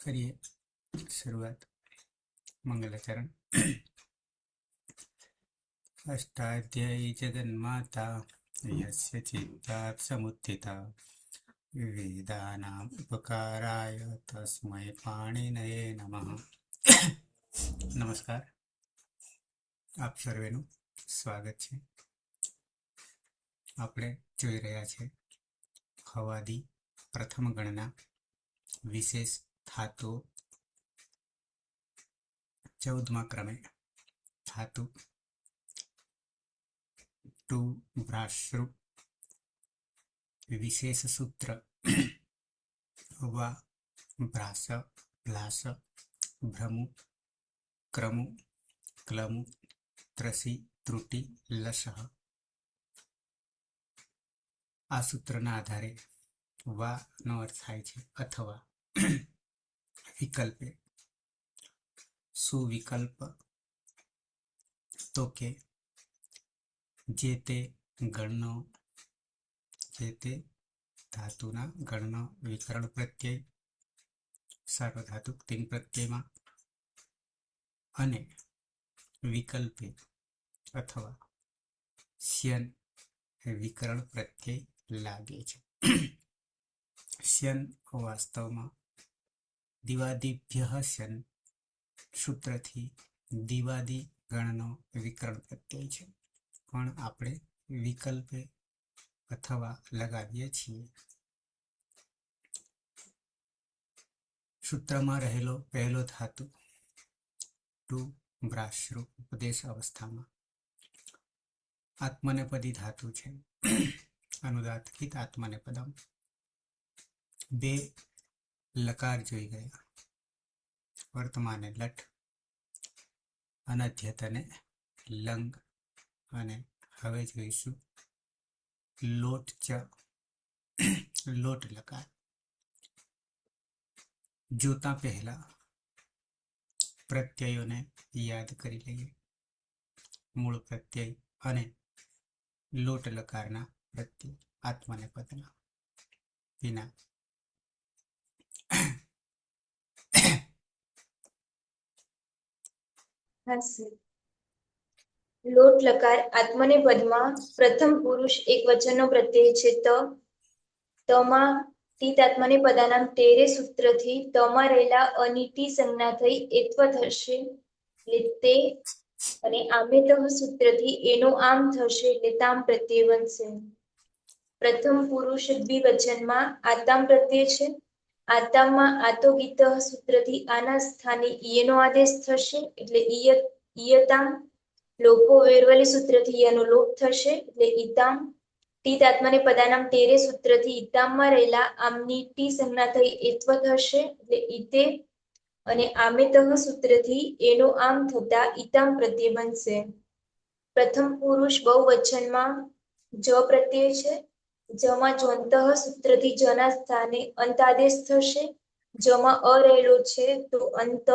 કરીએ શરૂઆત. મંગલાચરણ. અષ્ટાધ્યાયી જગન્માતા યસ્ય ચિત્તાत् સમુત્થિતા વેદાનામ ઉપકારાય તસ્મૈ પાણિનયે નમઃ. નમસ્કાર, આપ સર્વેનું સ્વાગત છે. આપણે જોઈ રહ્યા છે હવાદી પ્રથમ ગણના વિશેષ ધાતુ 14મા ક્રમે ધાતુ ટુ ભ્રાશ્રુ વિશેષ સૂત્ર વા ભ્રાસ ભ્લાસ ભ્રમુ ક્રમુ ક્લમુ ત્રસી ત્રુટિ લસઃ. આ સૂત્રના આધારે વા નો અર્થ થાય છે અથવા વિકલ્પે. સુવિકલ્પ તો કે જે તે ગણનો જે તે ધાતુના ગણનો વિકરણ પ્રત્યય સાર્વધાતુક તિંગ પ્રત્યયમાં અને વિકલ્પે અથવા સ્યન વિકરણ પ્રત્યય લાગે છે. સ્યન વાસ્તવમાં દિવાદિભ્ય સ્યન સૂત્રથી દિવાદી ગણનો વિકરણ પ્રત્યય છે, પણ આપણે વિકલ્પે અથવા લગાવીએ છીએ. સૂત્રમાં રહેલો પહેલો ધાતુ ટુ ભ્રાશ્રુ ઉપદેશ અવસ્થામાં આત્મનેપદી ધાતુ છે. અનુદાત્કિત આત્મનેપદમ. બે લકાર જોઈ ગયા, વર્તમાને લટ, અનધ્યતને લંગ, અને હવે જોઈશું લોટ ચ લોટ લકાર. જોતા પહેલા પ્રત્યયોને યાદ કરી લઈએ. મૂળ પ્રત્યય અને લોટ લકારના પ્રત્યય આત્મનેપદના વિના. લોટ લકાર આત્મનેપદમાં પ્રથમ પુરુષ એક વચનનો પ્રત્યય છે. તમાં તીત આત્મનેપદાનામ તેરે સૂત્રથી તમાં રહેલા અનિટી સંજ્ઞા થઈ એત્વ થશે એટલે તે, અને આમેતઃ સૂત્રથી એનો આમ થશે એટલે તામ પ્રત્યય બનશે. પ્રથમ પુરુષ દ્વિવચનમાં આતામ પ્રત્યય છે. આતામમાં આતો ગીત સૂત્રથી આના સ્થાને ઈયનો આદેશ થશે એટલે ઈયતામ. લોપો વેરવલી સૂત્રથી યનો લોપ થશે એટલે ઈતામ. ટીત આત્મનેપદાનામ તેરે સૂત્રથી ઈતામમાં રહેલા આમની ટી સંજ્ઞા થઈ એત્વ થશે એટલે ઈતે, અને આમેતઃ સૂત્રથી એનો આમ થતા ઈતામ પ્રત્યય બનશે. પ્રથમ પુરુષ બહુવચનમાં જ પ્રત્યય છે. જમાં જ્વંતઃ સૂત્રથી જના સ્થાને અંત આદેશ થશે. જમાં અ રહેલો છે તો અંત.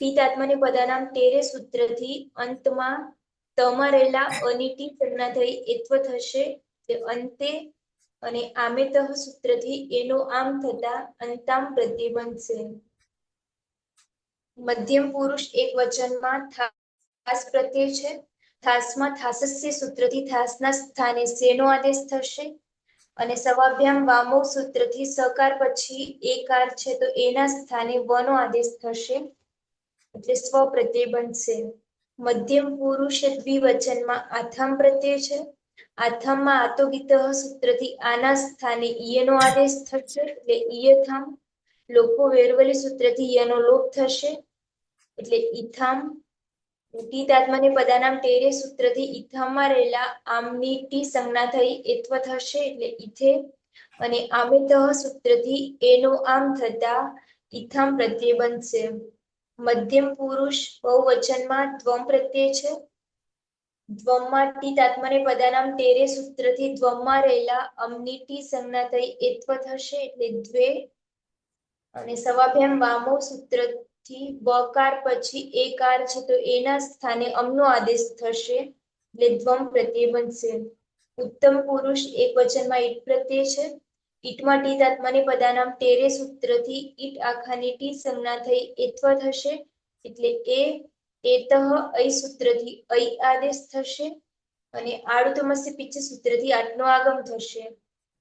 તીત આત્મનેપદાનામ તેરે સૂત્રથી અંતમાં તમાં રહેલા અનિટી સંજ્ઞા થઈ એત્વ થશે તે અંતે, અને આમેતઃ સૂત્રથી એનો આમ થતા અંતામ પ્રત્યય બનશે. મધ્યમ પુરુષ એક વચનમાં થાસ પ્રત્યય છે. થાસમાં થાસસ્ય સૂત્રથી થાસના સ્થાને સેનો આદેશ થશે, અને સવાભ્યામ વામો સૂત્રથી સકાર પછી એકાર છે તો એના સ્થાને વનો આદેશ થશે એટલે સ્વ પ્રત્યય બનશે. મધ્યમ પુરુષ દ્વિવચનમાં આથામ પ્રત્યય છે. આથામમાં આતો ગીત સૂત્રથી આના સ્થાને ઈયનો આદેશ થશે એટલે ઈયથામ. લોપો વેરવલી સૂત્રથી યનો લોપ થશે એટલે ઈથામ. ટીત આત્મનેપદાનામ તેરે સૂત્રથી ઈથામમાં રહેલા આમની ટી સંજ્ઞા થઈ એત્વ થશે એટલે ઈથે, અને આમેતઃ સૂત્રથી એનો આમ થતા ઈથામ પ્રત્યય બનશે. મધ્યમ પુરુષ બહુવચનમાં દ્વમ પ્રત્યય છે. દ્વમમાં ટીત આત્મનેપદાનામ તેરે સૂત્રથી દ્વમમાં રહેલા અમની ટી સંજ્ઞા થઈ એત્વ થશે એટલે દ્વે, અને સવાભ્યામ વામો સૂત્રથી બકાર પછી એકાર છે તો એના સ્થાને અમનો આદેશ થશે એટલે દ્વમ પ્રત્યય બનશે. ઉત્તમ પુરુષ એક વચનમાં ઈટ પ્રત્યય છે. ઈટમાં ટીત આત્માને પદાનામ તેરે સૂત્રથી ઈટ આખાની ટી સંજ્ઞા થઈ એત્વ થશે એટલે એતઃ ઐ સૂત્રથી ઐ આદેશ થશે અને આડુતમસ્ય પીછે સૂત્રથી આટનો આગમ થશે.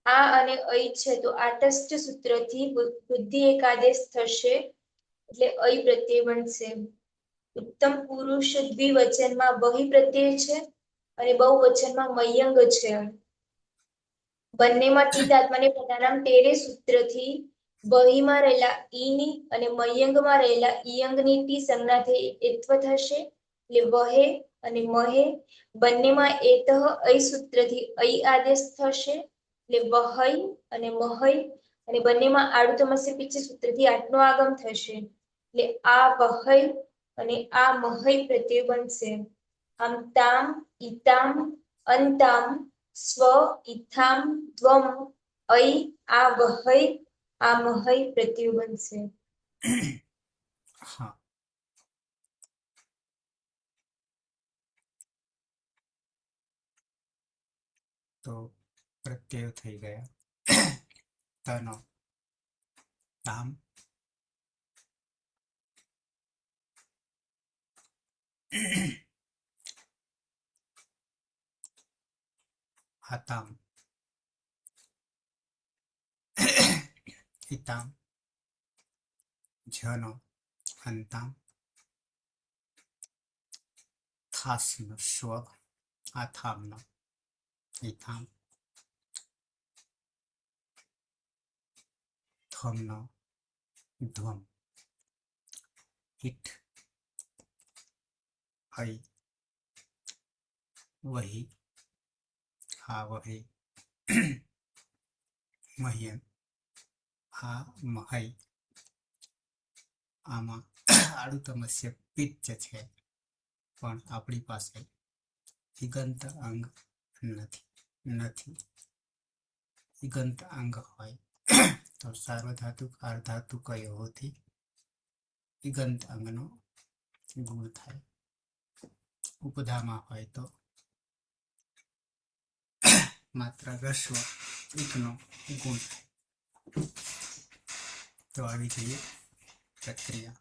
આ અને ઐ છે તો આટસ્થ સૂત્રથી બુદ્ધિ એકાદેશ થશે એટલે ઐ પ્રત્યય બનશે. ઉત્તમ પુરુષ દ્વિવચનમાં બહિ પ્રત્યય છે અને બહુવચનમાં મયંગ છે. બંનેમાં ટીત આત્માને પદાનામ તેરે સૂત્રથી બહિમાં રહેલા ઈની અને મયંગમાં રહેલા ઈયંગની ટી સંજ્ઞા થઈ એત્વ થશે એટલે વહે અને મહે. બંનેમાં એતઃ ઐ સૂત્રથી ઐ આદેશ થશે એટલે વહૈ અને મહૈ અને બંનેમાં આડુતમસ્ય પીછે સૂત્રથી આટનો આગમ થશે એટલે આ વહૈ અને આ મહૈ પ્રત્યય બનશે. આમ તામ ઈતામ અંતામ સ્વ ઈથામ ત્વમ ઐ આ વહૈ આ મહૈ પ્રત્યય બનશે. હા, તો પ્રત્યયો થઈ ગયા. તનો તામ, હતામ, હિતામ, જનો અંતામ, થાસનો સ્વ, આથામનો હિતામ, ધ્વમનો ધ્વમ, હિટ, હૈ, વહી, હા વહે, મહ્યમ, હા મહૈ. આમાં આડુતમસ્ય પિત્ત છે પણ આપણી પાસે ઈગંત અંગ નથી. ઈગંત અંગ હોય તો સાર્વધાતુક અર્ધાતુક હોતી ઈગંત અંગનો ગુણ થાય. ઉપધામાં હોય તો માત્ર રસ્વ એકનો ગુણ થાય. તો આવી જઈએ પ્રક્રિયા.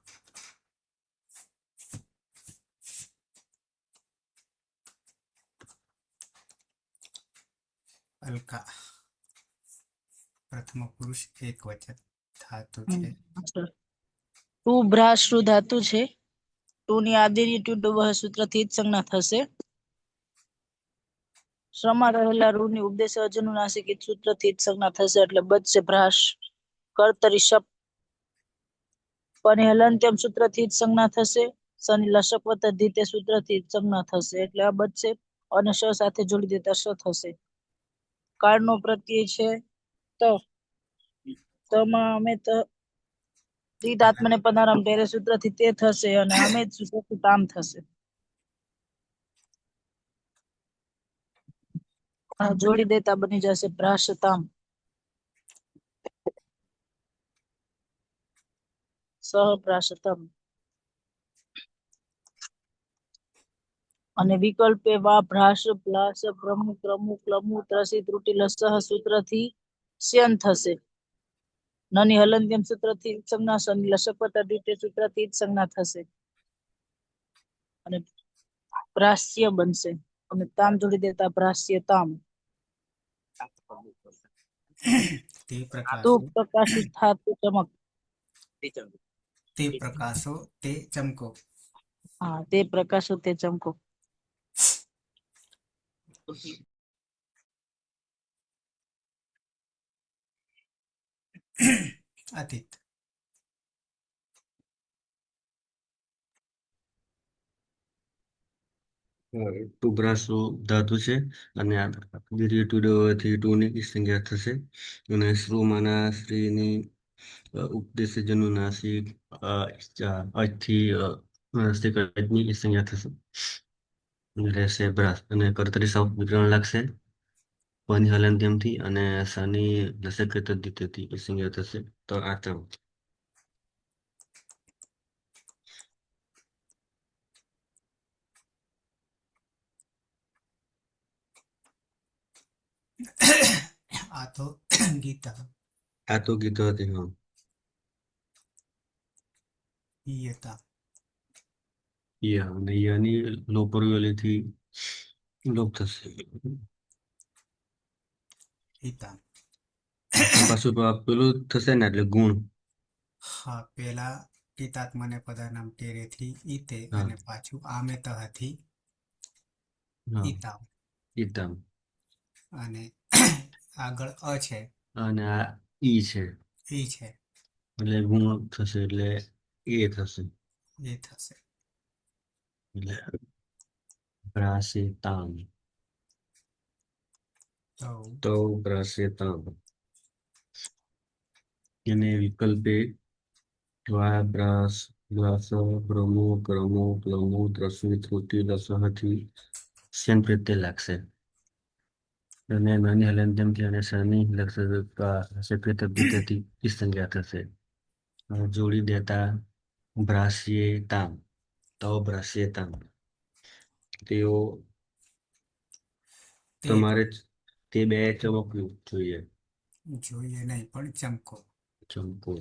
અલકા પ્રથમ પુરુષ એક વચન ધાતુ છે. ટુ ભ્રાશ્રુ ધાતુ છે. ટુ ની આદિની ટુ વહ સૂત્રથી જ સંજ્ઞા થશે. શ્રમમાં રહેલા રૂ ની ઉપદેશ અજનુનાસિક સૂત્રથી જ સંજ્ઞા થશે એટલે બચશે ભ્રાશ. કર્તરી શપ પણ હલંત્યમ સૂત્રથી જ સંજ્ઞા થશે. શનિ લશક વત્તા ધીતે સૂત્રથી જ સંજ્ઞા થશે એટલે આ બચશે અને શ સાથે જોડી દેતા શ થશે. કાળનો પ્રત્યય છે તમાં અમે તીત આત્મને પદારામ તેરે સૂત્રથી તે થશે અને અમે જ સૂત્રથી તામ થશે. જોડી દેતા બની જશે ભ્રાશતામ. સહપ્રાશતમ અને વિકલ્પે વા ભ્રાશ પ્લાસ પ્રમુખ પ્રમુખ લમુ ત્રસી ત્રુટી લસહ સૂત્રથી શ્યન થશે. નની હલંત્યમ સૂત્રથી સંજ્ઞા શનિ લશકવત્તા દ્વિતીય સૂત્રથી જ સંજ્ઞા થશે અને પ્રાસ્ય બનશે અને તામ જોડી દેતા પ્રાસ્ય તામ. તે તું પ્રકાશો પ્રકાશિત થાતું ચમક. તે પ્રકાશો તે ચમકો. હા તે પ્રકાશો તે ચમકો. અતીત ટુ ભ્રાસુ ધાતુ છે અને દીર્ઘ થી ટુ ની સંજ્ઞા થશે અને શ્રુમાના શ્રીની ઉપદેશ જનુનાસિક આજથી ની સંજ્ઞા થશે રહેશે ભ્રાસ અને કર્તરી સાવ વિગ્રહણ લાગશે પની હલંત્યમથી અને શનિ લસક દ્વિતીયથી સંજ્ઞા થશે તો આચમ. આ તો ગીતા આ તો ગીતા હતી. હા, ઈયતા ય અને યની લોપરવેલીથી લોપ થશે. હિતા તો પાછું પેલું થશે ને, એટલે ગુણ. હા પેલા પિતાત્મને પદાનામ ટેરેથી ઈતે હા. અને પાછું આમે તહથી હા, ઈતામ ઈતમ. અને આગળ અ છે અને આ ઈ છે, ઈ છે એટલે ગુણ થશે, એટલે એ થશે. એ થશે. એટલે ભ્રાસિતામ. તો તો ભ્રાસિતામ. એને વિકલ્પે વા ભ્રાસ ભ્રાસ ભ્રમો ક્રમો ક્લમો ત્રસ્વી ત્રુટિ લસહથી સ્યન પ્રત્યય લાગશે. અને નાની હલનચમથી અને શની લક્ષથી ઈ સંજ્ઞા થશે. જોડી દેતા ભ્રાસ્યેતામ, તો ભ્રાસ્યેતામ. તેઓ તે તમારે તે બે ચમકવું જોઈએ. જોઈએ નહીં પણ ચમકો. ચમકો.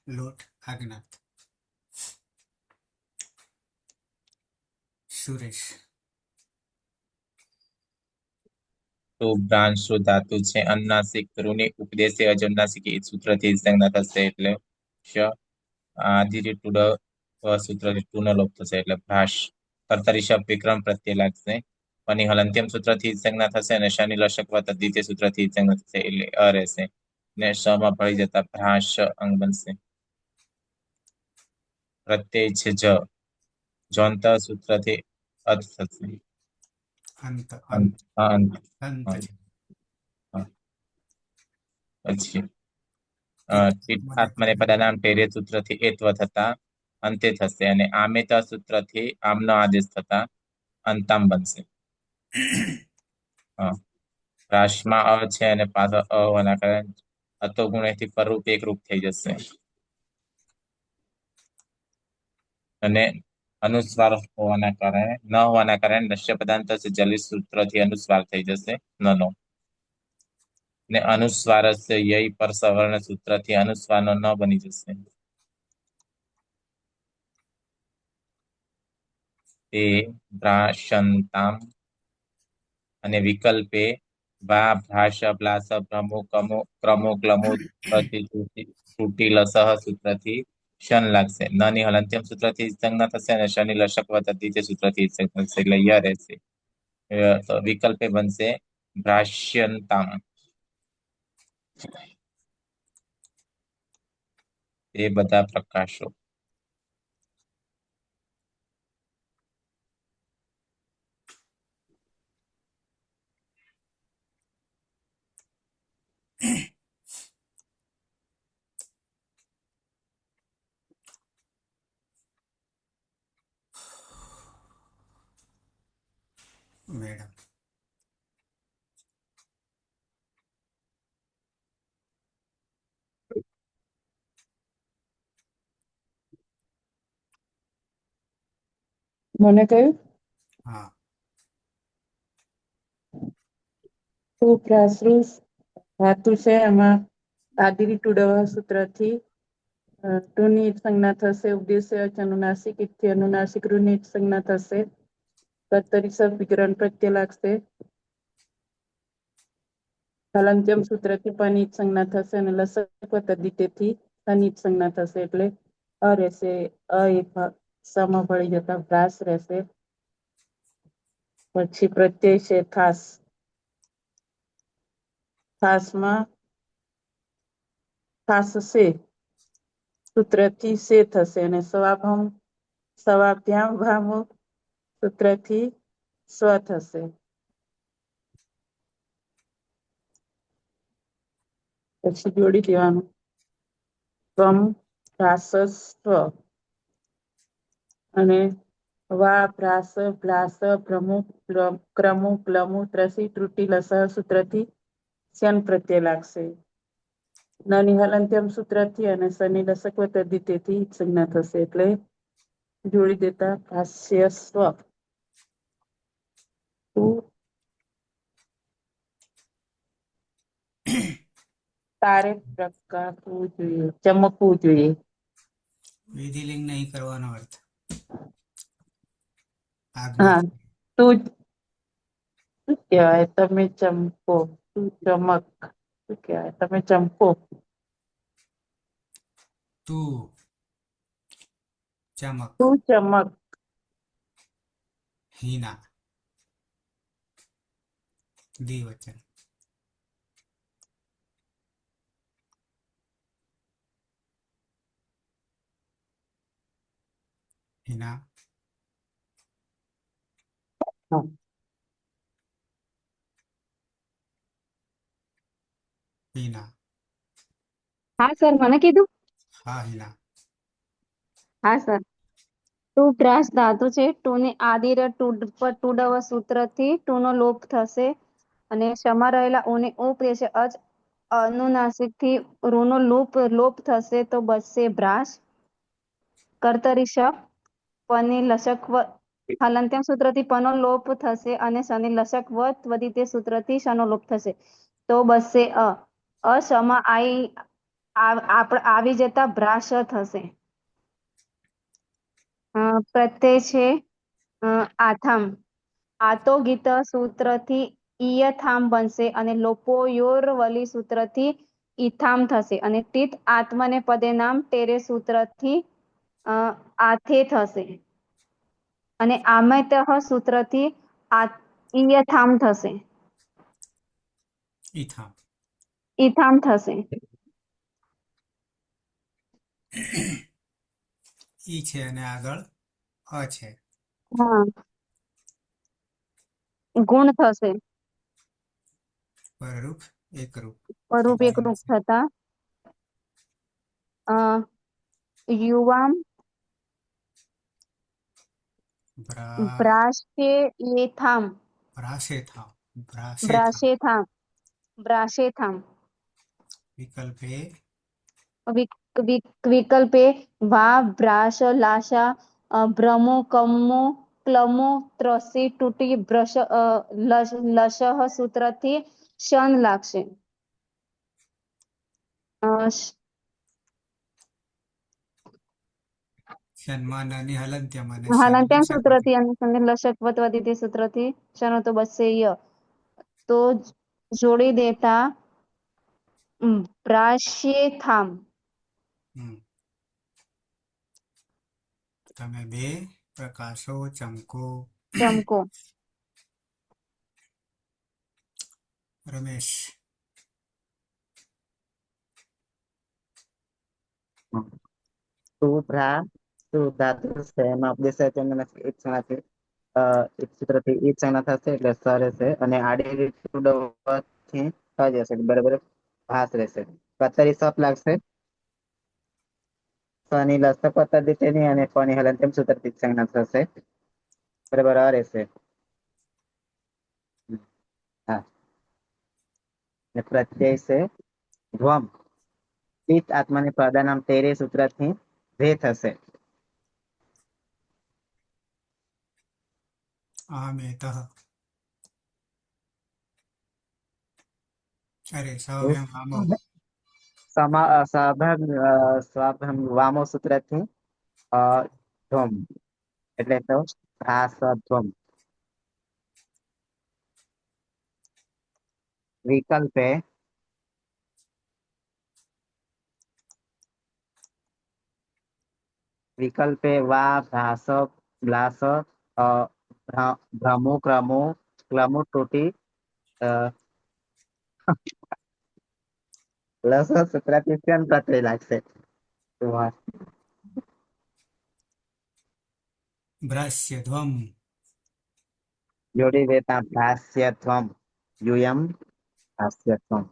લોટ આજ્ઞાત. સુરેશ તો ભ્રાંશો ધાતુ છે. અનુનાસિક રૂની ઉપદેશે અજનુનાસિક એ સૂત્રથી સંજ્ઞા થશે, એટલે શ. આદિરી ટુડ સૂત્રથી ટુનો લોપ થશે, એટલે ભ્રાશ. કર્તરી શબ્દ વિક્રમ પ્રત્યે લાગશે. પની હલંત્યમ સૂત્રથી સંજ્ઞા થશે અને શનિ લશક દ્વિતીય સૂત્રથી સંજ્ઞા થશે, એટલે અ રહેશે. ને શમાં ભળી જતા ભ્રાશ અંગ બનશે. પ્રત્યય છે જ. જોંત સૂત્રથી અત થશે. અંત અંત. અંત. અંત હા, છે. હા. પછી તિથાત્મને આત્મને પદાનામ ટેરે સૂત્રથી એત્વ થતા અંતે થશે, અને આમેત સૂત્રથી આમનો આદેશ થતા અંતામ બનશે. હા, રાશમાં અ છે અને પાછળ અ હોવાના કારણે અતો ગુણેથી પરરૂપ એકરૂપ થઈ જશે. અને અનુસ્વાર હોવાના કારણે ન હોવાના કારણે નશ્ય પદાંત થશે. જલિત સૂત્રથી અનુસ્વાર થઈ જશે નનો. ને અનુસ્વાર યય પર સવર્ણ સૂત્રથી અનુસ્વારનો ન બની જશે. તે ભ્રાશંતામ. અને વિકલ્પે વા ભ્રાશ પ્લાસ ભ્રમો કમો ક્રમો ક્લમો ત્રુટિ લસહ સૂત્રથી શન લાગશે. નની હલંત્યમ સૂત્રથી સંજ્ઞા થશે અને શનિ લશક દ્વિતીય સૂત્રથી સંજ્ઞા થશે, એટલે ય રહેશે. તો વિકલ્પે બનશે ભ્રાશ્યંતામ. એ બધા પ્રકાશો. મેડમ મને કહ્યું હા તું ભ્રાસૃ ધાતુ છે, એમાં આદિરી ટુડવ સૂત્રથી ટુની સંજ્ઞા થશે. ઉપદેશ અનુનાસિક ઇત્ય અનુનાસિક રૂની સંજ્ઞા થશે. કર્તરી શબ્દ વિગ્રહણ પ્રત્યય લાગશે. હલંત્યમ સૂત્રથી પનિત સંજ્ઞા થશે અને લસક તદ્ધિતેથી અનિત સંજ્ઞા થશે, એટલે અ રહેશે. અ એ સમા ભળી જતા ભ્રાસ રહેશે. પછી પ્રત્યય છે ખાસ. ખાસમાં ખાસ છે સૂત્રથી સે થશે, અને સવાભ્યામ ભામ સૂત્રથી સ્વ થશે. પછી જોડી દેવાનું ત્વમ ભ્રાસસ્વ અને વા ભ્રાસ ભ્લાસ ભ્રમુ ક્રમુ ક્લમુ ત્રસી ત્રુટિ લસહ સૂત્રથી સ્યન પ્રત્યય લાગશે. નાની હલંત્યમ સૂત્રથી અને શનિ લસક તદ્ધિતેથી સંજ્ઞા થશે, એટલે જોડી દેતા ભાષ્ય સ્વ. તારે પ્રકાશવું જોઈએ, ચમકવું જોઈએ. વિધિલિંગ નહીં કરવાનો અર્થ. આજ્ઞા હા, તું શું કહેવાય? તમે ચમકો, તું ચમક. શું કહેવાય? તમે ચમકો. તું ચમક. તું ચમક. હિના દ્વિવચન. હિના હા. હિના. હા સર, મને કીધું. હા હિના. હા સર. ટુ પ્રાસ ધાતુ છે. ટુ ની આદિર ટુડવ સૂત્રથી ટુ નો લોપ થશે અને શમાં રહેલા ઉની ઉપ રહેશે. અનુનાસિક થી રૂ નો લોપ થશે તો બચશે ભ્રાસ. કર્તરી શ પની લસક હલંત્યમ સૂત્રથી પનો લોપ થશે અને શનિ લસક વદિતે સૂત્રથી શનો લોપ થશે તો બચશે અશમાં આવી જતા ભ્રાસ થશે. પ્રત્યય છે આથમ. આતો ગીત સૂત્રથી ઈયથામ બનશે અને લોપોયોરવલી સૂત્રથી ઈથામ થશે અને તીત આત્મને પદે નામ ટેરે સૂત્રથી આથે થશે અને આમતઃ સૂત્રથી ઈયથામ થશે. ઈથામ. ઈથામ થશે. ઈ છે અને આગળ અ છે. હા, ગુણ થશે. પરરૂપ એકરૂપ. સ્વરૂપ એકરૂપ થતા યુવામ બ્રાશેથામ. ભ્રાસેથામ. ભ્રાસેથામ. બ્રાશેથામ. બ્રાશેથામ. વિકલ્પે વિકલ્પે વા ભ્રાશ લાશા ભ્રમો કમો ક્લમો ત્રસી તૂટી લશ સૂત્રથી શન લાગશે. સન્માન અને હલંત્યમ અને હાલાંત્યામ શનિ સૂત્રથી અને સંગે લશક વદિતે સૂત્રથી શનો તો બચશે ય. તો જોડી દેતા બ્રાશેથામ. હમ. તમે બે પ્રકાશો ચમકો. ચમકો. રમેશ. ટુ ભ્રા ટુ ધાતુ છે એમાં ઉપદેશ એક સંજ્ઞા છે. એક સૂત્રથી એક સંજ્ઞા થશે એટલે સ રહેશે અને આડી થી જશે બરાબર ભાસ રહેશે. કતરી સપ લાગશે. ની લસક પદ્ધતિની અને ફની હલંત્યમ સૂત્રથી સંજ્ઞા થશે બરાબર આ રહેશે. હા, પ્રત્યય છે ધ્વમ. પિત આત્માને પ્રદાનામ તેરે સૂત્રથી વે થશે. આમેતઃ. અરે સૌભ્યમ આમો. સ્વાભમ વામો સૂત્રથી ધ્વમ એટલે તો ધ્વમ. વિકલ્પે વા ભાસ ગ્લાસ ભ્રમો ક્રમો ક્લમો તૂટી લસ સૂત્રથી શન પત્રી લાગશે. ભ્રાસ્યધ્વમ. જોડી દેતા ભાસ્યત્વમ યુયમ ભાસ્યત્વમ.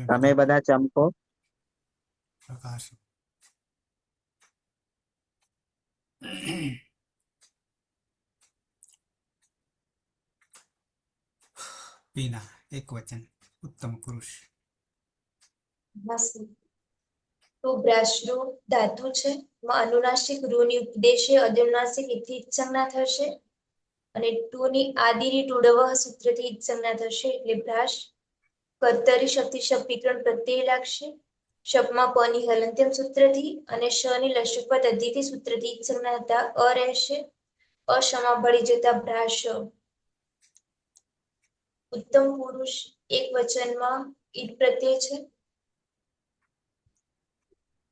તમે બધા ચમકો. પ્રકાશ. પીના એક વચન ઉત્તમ પુરુષ. તો બ્રાશરૂ ધાતુ છે. અનુનાસિક રૂની ઉપદેશે અનુનાસિક ઇથી સંજ્ઞા થશે અને ટુની આદિની ટુડવહ સૂત્રથી ઈદ સંજ્ઞા થશે એટલે ભ્રાશ. કર્તરી શક્તિ શપ વિકરણ પ્રત્યય લાગશે. શપમાં પની હલંત્યમ સૂત્રથી અને શની લશકપત અધિથી સૂત્રથી ઈદ સંજ્ઞા થતા અ રહેશે. અશમા ભળી જતા ભ્રાશ. ઉત્તમ પુરુષ એક વચનમાં ઈદ પ્રત્યય છે.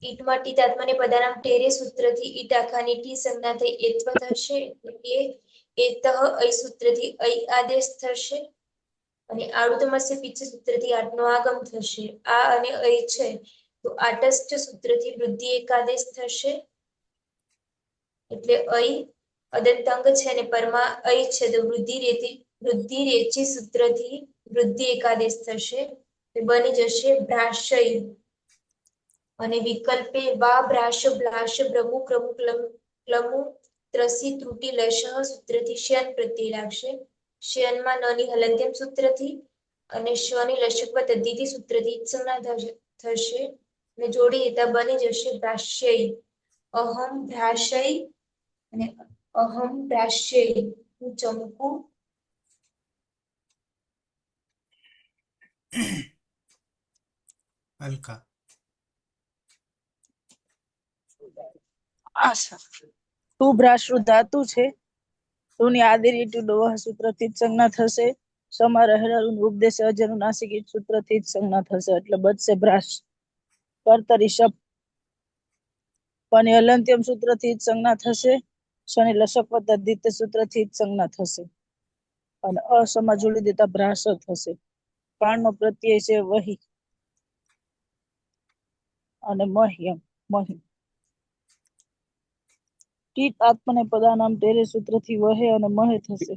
ઈટમાં ટી આત્માને પદાનામ ટેરે સૂત્રથી ઈટ આખાની ટી સંજ્ઞા થઈ એત્વ થશે એટલે એતઃ અય સૂત્રથી અય આદેશ થશે. અને આડુતમસ્ય પીછે સૂત્રથી આટનો આગમ થશે. આ અને અય છે તો આટસ્થ સૂત્રથી વૃદ્ધિ એકાદેશ થશે એટલે અય અદંતાંગ છે અને પરમાં અય છે તો વૃદ્ધિ રેચી સૂત્રથી વૃદ્ધિ એકાદેશ થશે. બની જશે ભ્રાશય. અને વિકલ્પે વા ભ્રાશ ભ્લાશ ભ્રમુ ક્રમુ ક્લમુ ત્રસી ત્રુટી લશઃ સૂત્રથી શ્યન પ્રત્યય લાગશે. શ્યનમાં નની હલંત્યમ સૂત્રથી અને શ્વની લશકપત અધિથી સૂત્રથી સંજ્ઞા થશે અને જોડી દેતા બની જશે ભ્રાશ્ય. અહમ ભ્રાશય અને અહમ ભ્રાશ્ય. હું ચમકું અલકા. આશા. તું ભ્રાશ્રુ ધાતુ છે. તુની આદિરી ટુડવહ સૂત્રથી જ સંજ્ઞા થશે. સમા રહેલું ઉપદેશ અજનું નાસિક ઈટ સૂત્રથી જ સંજ્ઞા થશે એટલે બચશે ભ્રાશ. કર્તરી શપ પની હલંત્યમ સૂત્રથી જ સંજ્ઞા થશે. શનિ લશકપત અધિત્ય સૂત્રથી જ સંજ્ઞા થશે અને અસમા જોડી દેતા ભ્રાસ થશે. કાળનો પ્રત્યય છે વહી અને મહ્યમ મહી. ટીટ આત્મને પદાનામ તેરે સૂત્રથી વહે અને મહે થશે.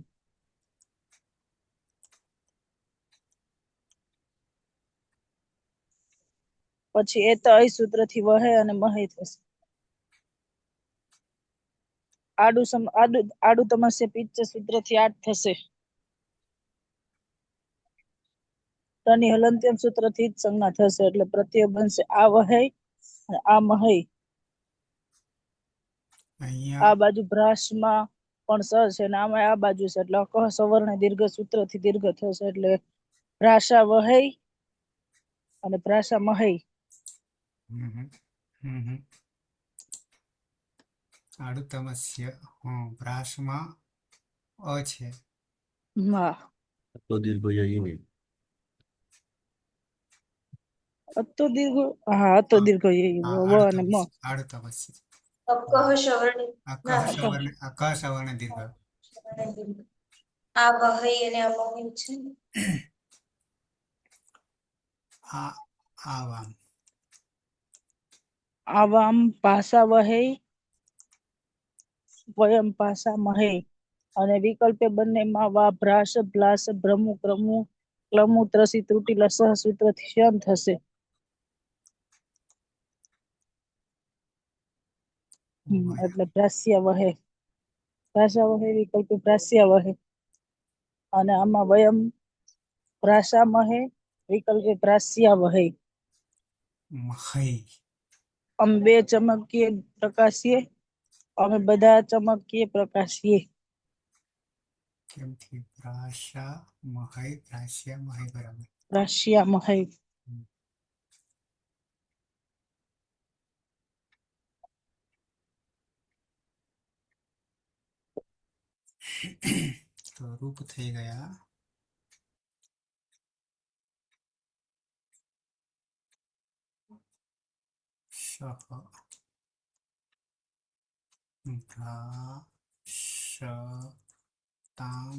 પછી એ તો અય સૂત્રથી વહે અને મહે થશે. આડુ તમસ્ય પિત્ત સૂત્રથી આઠ થશે. તની હલંત્યમ સૂત્રથી જ સંજ્ઞા થશે એટલે પ્રત્યય બનશે આ વહય અને આ મહય. અહીંયા આ બાજુ ભ્રાસમાં પણ સ છે અને આમાં આ બાજુ છે એટલે અકહ સવર્ણ દીર્ઘ સૂત્રથી દીર્ઘ થશે એટલે ભ્રાસા વહય અને ભ્રાસા મહય. આડુતમસ્ય ભ્રાસમાં અ છે. હા તો દીર્ઘ ઈ ને અતો દીર્ઘ હા અતો દીર્ઘ વ અને મ. આડુતમસ્ય અકહ સવર્ણ અક સવર્ણ દીર્ઘ. આ વહય અને આ મહય છે. આ આવામ આવામ પાસા વહે વયમ પાસા મહે અને વિકલ્પે બંનેમાં વા ભ્રાસ ભ્લાસ ભ્રમુ ક્રમુ ક્લમુ ત્રસી ત્રુટી લસહ સૂત્રથી શ્યન થશે. એટલે ભ્રાસ્ય વહે. ભાષા વહે વિકલ્પે ભ્રાસ્ય વહે અને આમાં વયમ ભ્રાસા મહે વિકલ્પે ભ્રાસ્યા વહે. મહઈ. અમે બે ચમકીએ પ્રકાશીએ અમે બધા ચમકીએ પ્રકાશીએ. કેમથી ભ્રાસા મહઈ ભ્રાસ્યા મહઈ બરાબર. ભ્રાસ્યા મહે. તો રૂપ થઈ ગયા. શહ ભ્રાશતામ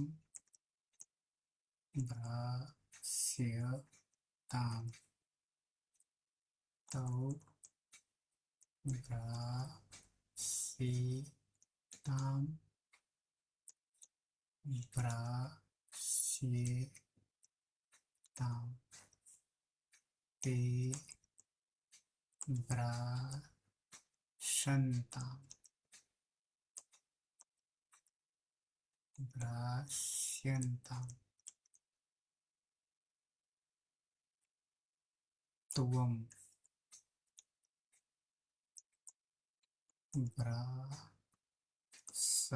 ભ્રાસ્યતામ તૌ ભ્રાસ્યતામ ભ્રાસ્યતામ તે ભ્રાસન્તામ ભ્રાસ્યન્તામ ત્વમ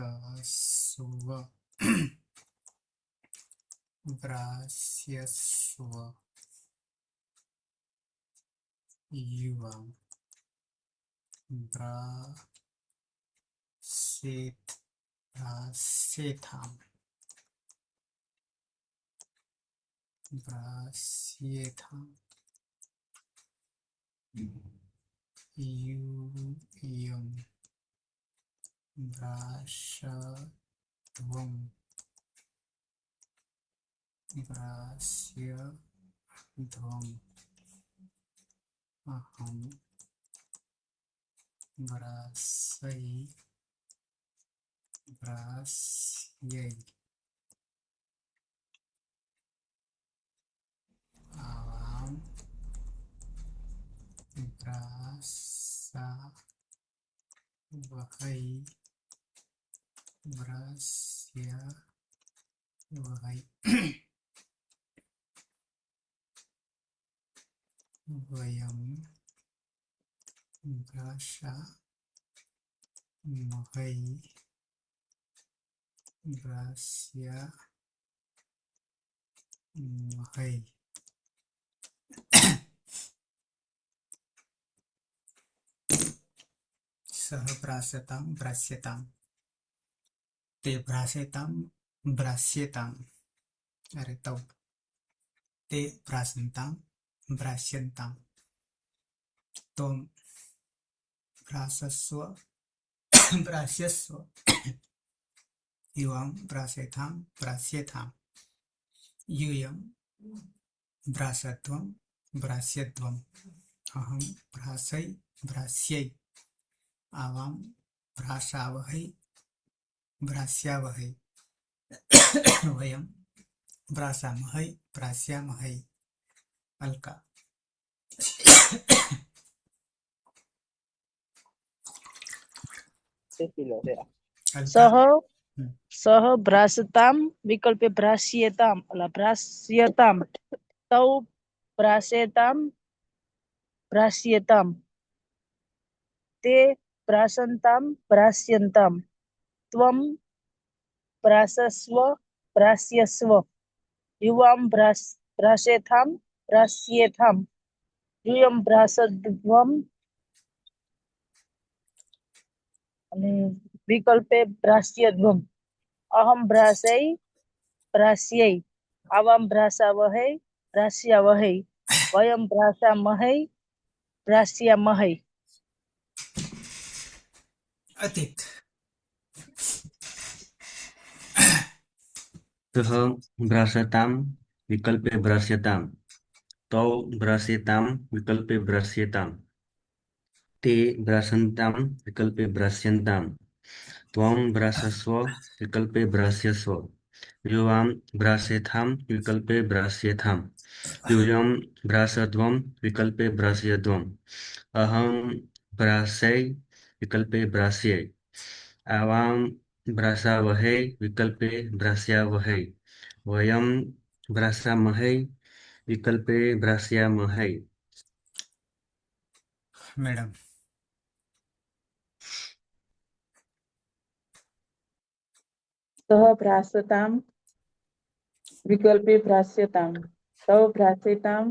ભ્રાસસ્વ भ्रास्यस्व युवां भ्रास्येथां यूयं भ्राशध्वं भ्रास्यध्वम् अहं भ्रास्यै आवां भ्रासावहै भ्रास्यवहै वयं भ्रासामहै भ्रास्यामहै सः भ्रास्यतां ते भ्रास्यताम् अरे तौ ते भ्रास्यन्तां त्वं भ्रास्यस्व युवां भ्रास्येथां यूयं भ्रास्यध्वम् अहं भ्रास्यै आवां भ्रास्यावहै वयं भ्रास्यामहै अलका सः हम्म। सः भ्रासतां विकल्पे भ्रास्यतां तौ भ्रास्यतां ते भ्रास्यन्तां त्वं भ्रास्यस्व युवां भ्रास्येथां यूयं भ्रासध्वम् અને વિકલ્પે ભ્રાસ્યધ્વમ અહમ ભ્રાસ્यै આવામ ભ્રાસાવહૈ ભ્રાસ્યાવહૈ વયમ ભ્રાસ્યામહૈ अतीत सः भ्रास्यतां विकल्पे भ्रास्यतां तौ भ्रास्यतां विकल्पे भ्रास्यतां ते भ्रास्यन्तां विकल्पे भ्रास्यन्तां त्वं भ्रास्यस्व विकल्पे भ्रास्यस्व युवां भ्रास्येथां विकल्पे भ्रास्येथां यूयं भ्रासध्वं विकल्पे भ्रास्यध्वम् अहं भ्रास्यै विकल्पे भ्रास्यै आवां भ्रासावहै विकल्पे भ्रास्यावहै वयं भ्रासामहै विकल्पे भ्रास्यामहै मैडम सः भ्रास्यतां विकल्पे भ्रास्यतां तौ भ्रास्यतां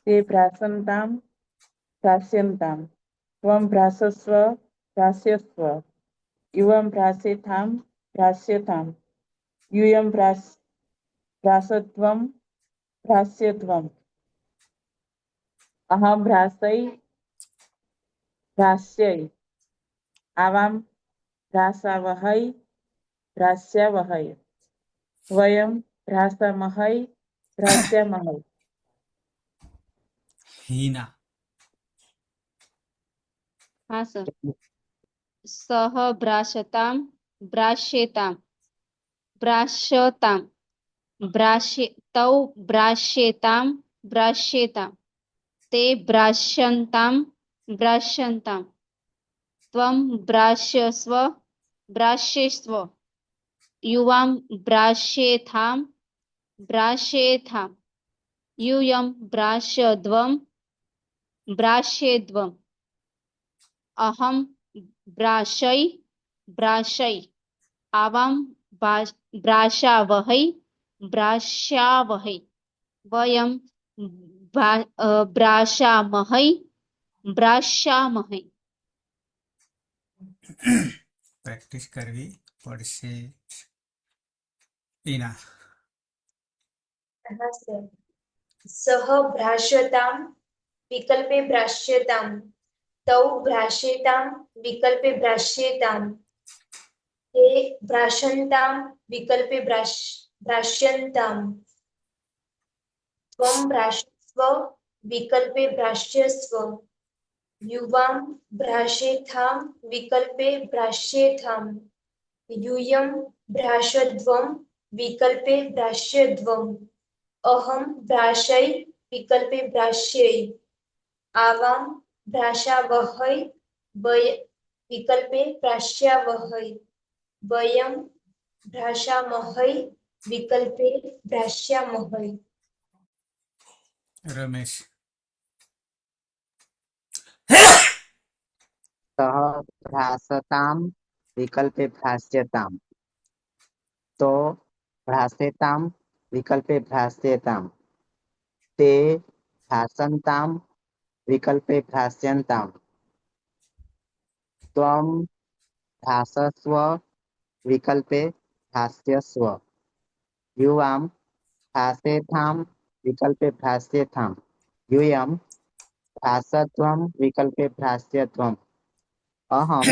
ते भ्रास्यन्तां त्वं भ्रास्यस्व युवं भ्रास्येथां यूयं भ्रास्यध्वम् अहं भ्रास्यै आवां भ्रासावहै भ्रास्यावहै वयं भ्रासामहै भ्रास्यामहै हीना हाँ सर सः भ्रास्यतां तौ भ्रास्येतां ते भ्रास्यन्तां त्वं भ्रास्यस्व युवां भ्रास्येथां यूयं भ्रास्यध्वम् अहं भ्रास्यै आवां भ्राशावहै भ्राष्यावहै वयं भ्राशामहै भ्राष्यामहै પ્રેક્ટિસ કરવી પડશે. ઈના હા સર. સહ ભ્રાષ્યતામ વિકલ્પે ભ્રાષ્યતામ તૌ ભ્રાષ્યતામ વિકલ્પે ભ્રાષ્યતામ તે ભ્રાષંતામ વિકલ્પે ભ્રાષ્યંતામ ત્વમ ભ્રાષ્યસ્વ વિકલ્પે ભ્રાષ્યસ્વ યુવામ ભ્રાષ્યેથામ વિકલ્પે ભ્રાષ્યેથામ यूयं भ्राशध्वं विकल्पे भ्राष्यध्वम् अहं भ्राशै विकल्पे भ्राष्यै आवां भ्राशावहै विकल्पे भ्राष्यावहै वयं भ्राशामहै विकल्पे भ्राष्यामहै. રમેશ सः भ्रासतां विकल्पे भ्रास्यताम् तो भ्रासेतां विकल्पे भ्रास्यताम् ते भासन्तां विकल्पे भ्रास्यन्ताम् त्वं भासस्व विकल्पे भास्यस्व युवां भासेथां विकल्पे भ्रास्यथाम् यूयं भासत्वं विकल्पे भ्रास्यत्वम् अहं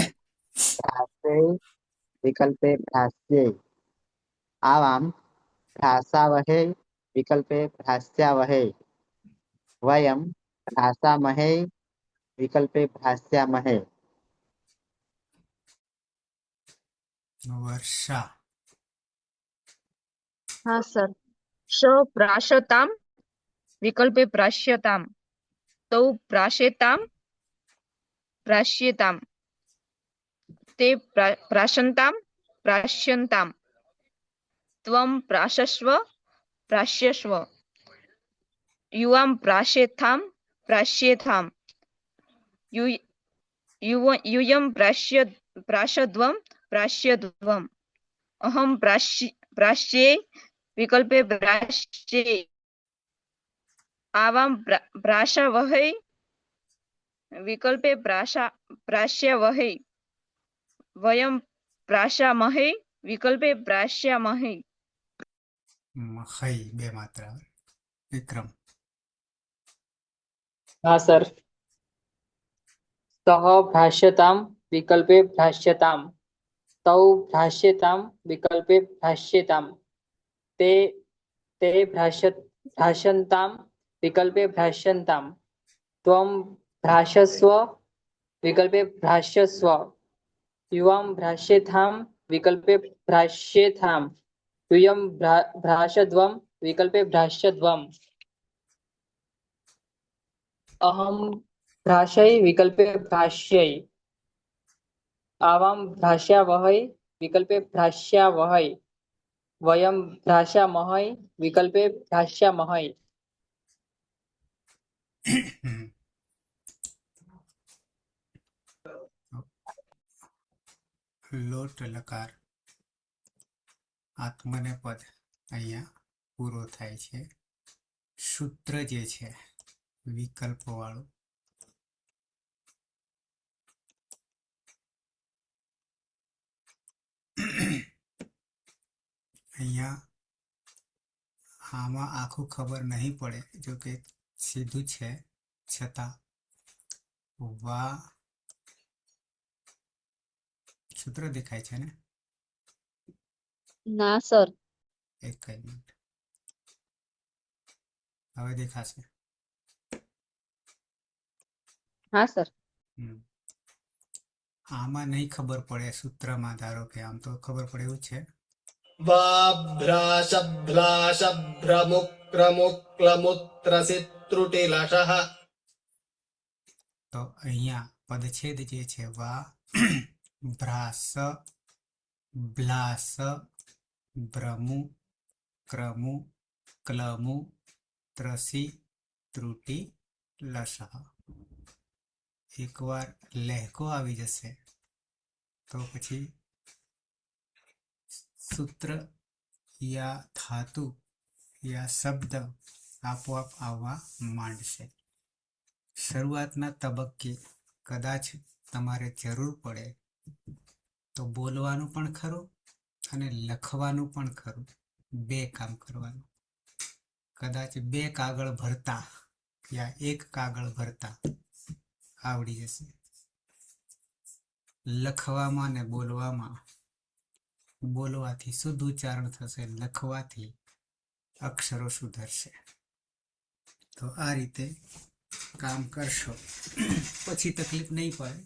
भ्रासे विकल्पे भ्रास्ये आवां भ्रासावहे विकल्पे भ्रास्यावहे वयं भ्रासामहे विकल्पे भ्रास्यामहे. વર્ષા हाँ सर. स प्राशतां विकल्पे प्राश्यतां तौ प्राशेतां प्राश्येतां ते प्राशन्तां प्राश्यन्तां त्वं प्राशस्व प्राश्यस्व युवां प्राशेथां प्राश्येथां यूयं प्राशध्वं प्राश्यध्वम् अहं प्राश्ये विकल्पे भ्राश्ये आवां भ्राशावहै विकल्पे भ्रास्यावहै वयं भ्रासामहे विकल्पे भ्रास्यामहे. મહઈ બે માત્રા. વિક્રમ हाँ सर. सः भाष्यतां विकल्पे भाष्यतां तौ भाष्यतां विकल्पे भाष्यतां ते भाषन्तां विकल्पे भाष्यन्तां त्वं भाषस्व विकल्पे भाष्यस्व युवां भाष्येथां विकल्पे भाष्येथां यूयं भाषध्वं विकल्पे भाष्यध्वम् अहं भ्राशै विकल्पे भ्राष्यै आवां भ्रास्यावहै विकल्पे भ्रास्यावहै वयं भ्रासामहै विकल्पे भ्रास्यामहै. લોટ લકાર આત્મને પદ અહીંયા પૂરો થાય છે. સૂત્ર જે છે વિકલ્પો વાળું અહીંયા આમાં આખું ખબર નહીં પડે જો કે સીધું છે છતાં વા સૂત્ર દેખાય છે ને ના સર. એક જ મિનિટ હવે દેખાશે. હા સર. આમાં નહીં ખબર પડે સૂત્રમાં ધારો કે આમ તો ખબર પડે એવું છે. તો અહીંયા પદછેદ જે છે વા ભ્રાસ બ્લાસ ભ્રમુ ક્રમુ ક્લમુ ત્રસી ત્રુટી લસહ. એકવાર લહેકો આવી જશે તો પછી સૂત્ર યા ધાતુ યા શબ્દ આપોઆપ આવવા માંડશે. શરૂઆતના તબક્કે કદાચ તમારે જરૂર પડે તો બોલવાનું પણ ખરું અને લખવાનું પણ ખરું, બે કામ કરવાનું. કદાચ બે કાગળ ભરતા યા એક કાગળ ભરતા આવડી જશે. લખવામાં ને બોલવાથી શુદ્ધ ઉચ્ચારણ થશે, લખવાથી અક્ષરો સુધરશે. તો આ રીતે કામ કરશો પછી તકલીફ નહીં પડે,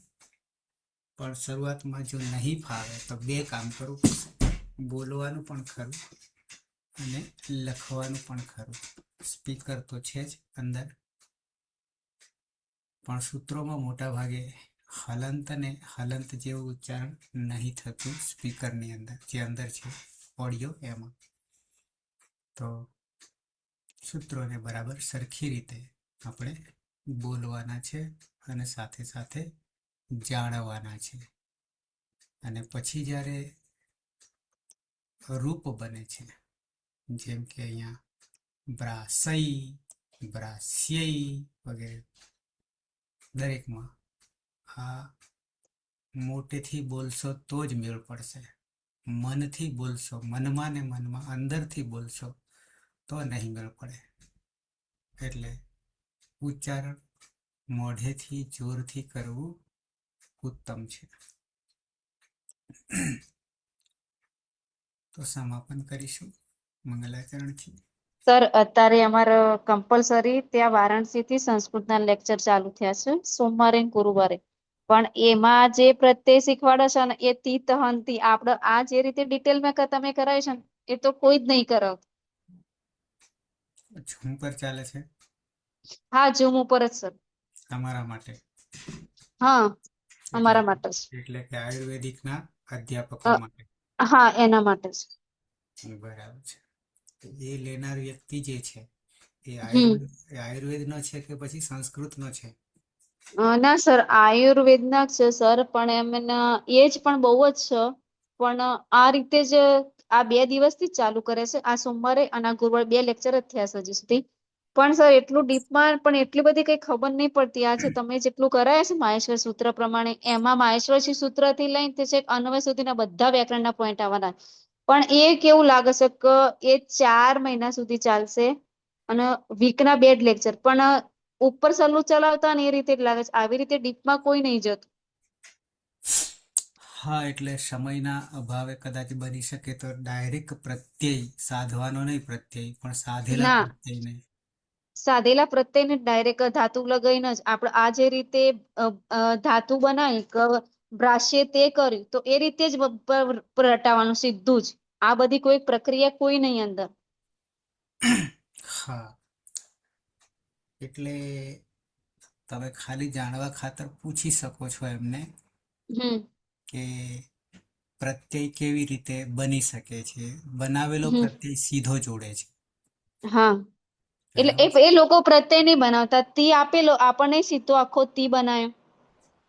પણ શરૂઆતમાં જો નહીં ફાવે તો બે કામ કરવું પડશે, બોલવાનું પણ ખરું અને લખવાનું પણ ખરું. સ્પીકર તો છે જ અંદર, પણ સૂત્રોમાં મોટા ભાગે હલંત અને હલંત જેવું ઉચ્ચારણ નહીં થતું સ્પીકરની અંદર, જે અંદર છે ઓડિયો એમાં. તો સૂત્રોને બરાબર સરખી રીતે આપણે બોલવાના છે અને સાથે સાથે જાણવાના છે. અને પછી જ્યારે રૂપ બને છે, જેમ કે અહીંયા બ્રાસઈ, બ્રાસ્યઈ વગેરે, દરેકમાં આ મોટેથી બોલશો તો જ મેળ પડશે. મનથી બોલશો, મનમાં ને મનમાં અંદરથી બોલશો તો નહીં મેળ પડે. એટલે ઉચ્ચારણ મોઢેથી જોરથી કરવું ઉત્તમ છે. તો સમાપન કરીશું મંગલાચરણથી. સર અત્યારે અમારે કમ્પલસરી ત્યાં વારાણસીથી સંસ્કૃતના લેક્ચર ચાલુ થયા છે સોમવારે ને ગુરુવારે, પણ એમાં જે પ્રત્યય શીખવાડે છે ને એ તી તહંતી આપણે આ જે રીતે ડિટેલમાં તમે કરાય છે ને એ તો કોઈ જ નહીં કરાવતું. ઝૂમ પર ચાલે છે હા, ઝૂમ ઉપર જ સર. તમારા માટે. હા, અમારા માટે જ. એટલે કે આયુર્વેદિકના અધ્યાપકો અ, માટે. હા, એના માટે જ. બરાબર છે. એ લેનાર વ્યક્તિ જે છે એ હમ આયુર્વેદનો છે કે પછી સંસ્કૃતનો છે? ના સર, આયુર્વેદના જ છે સર, પણ એમના એ જ પણ બહુ જ છે. પણ આ રીતે જ આ 2 દિવસથી જ ચાલુ કરે છે, આ સોમવારે અને આ ગુરુવારે 2 લેક્ચર જ થયા છે હજી સુધી. પણ સર એટલું ડીપમાં પણ એટલી બધી કઈ ખબર નહીં પડતી. આજે તમે જેટલું કરાયા છે માહેશ્વર સૂત્ર પ્રમાણે, એમાં માહેશ્વર સૂત્રથી લઈને તે છેક અન્વય સુધીના બધા વ્યાકરણના પોઈન્ટ આવવાના. પણ એ કેવું લાગે છે કે એ 4 મહિના સુધી ચાલશે અને વીકના 2 જ લેક્ચર. પણ ઉપર સલ્લું ચલાવતા ને એ રીતે જ લાગે છે, આવી રીતે ડીપમાં કોઈ નહીં જતું. હા, એટલે સમયના અભાવે કદાચ બની શકે તો ડાયરેક્ટ પ્રત્યય સાધવાનો નહીં, પ્રત્યય પણ સાધેલા ના, પ્રત્યયને. સાધેલા પ્રત્યયને ડાયરેક્ટ ધાતુ લગાઈને જ આપણે આ જે રીતે ધાતુ બનાવી ભ્રાસ્ય તે કર્યું તો એ રીતે જ રટાવાનું સીધું જ. આ બધી કોઈ પ્રક્રિયા કોઈ નહીં અંદર. હા, એટલે તમે ખાલી જાણવા ખાતર પૂછી શકો છો એમને હમ કે પ્રત્યય કેવી રીતે બની શકે છે. બનાવેલો હમ પ્રત્યય સીધો જોડે છે. હા, એટલે બરાબર છે. એ લોકો પ્રત્યય નહીં બનાવતા, તી આપેલો આપણને સીધો આખો તી બનાવ્યો હા,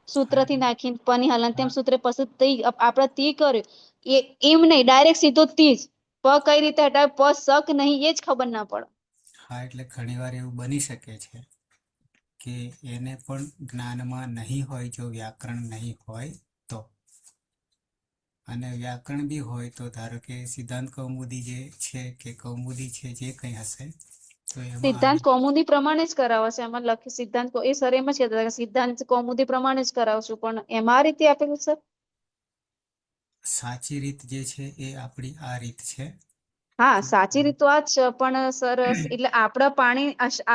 સૂત્રથી નાખીને પની હલંત્યમ હા, સૂત્રે પછી તી આપણે તી કર્યું એ એમ નહીં, ડાયરેક્ટ સીધો તી જ. પ કઈ રીતે હટાવે, પ શક નહીં એ જ ખબર ના પડે. હા, એટલે ઘણીવાર એવું બની શકે છે કે એને પણ જ્ઞાનમાં નહીં હોય, જો વ્યાકરણ નહીં હોય તો. અને વ્યાકરણ બી હોય તો ધારો કે સિદ્ધાંત કૌમુદી જે છે કે કૌમુદી છે, જે કંઈ હશે તો એમાં સિદ્ધાંત કૌમુદી પ્રમાણે જ કરાવે છે. એમાં લખી સિદ્ધાંત એ સર એમ જ કહેતા હતા કે સિદ્ધાંત કૌમુદી પ્રમાણે જ કરાવશું, પણ એમાં આ રીતે આપેલું સર. સાચી રીત જે છે એ આપણી આ રીત છે. હા, સાચી રીત તો આ જ છે, પણ સરસ એટલે આપણે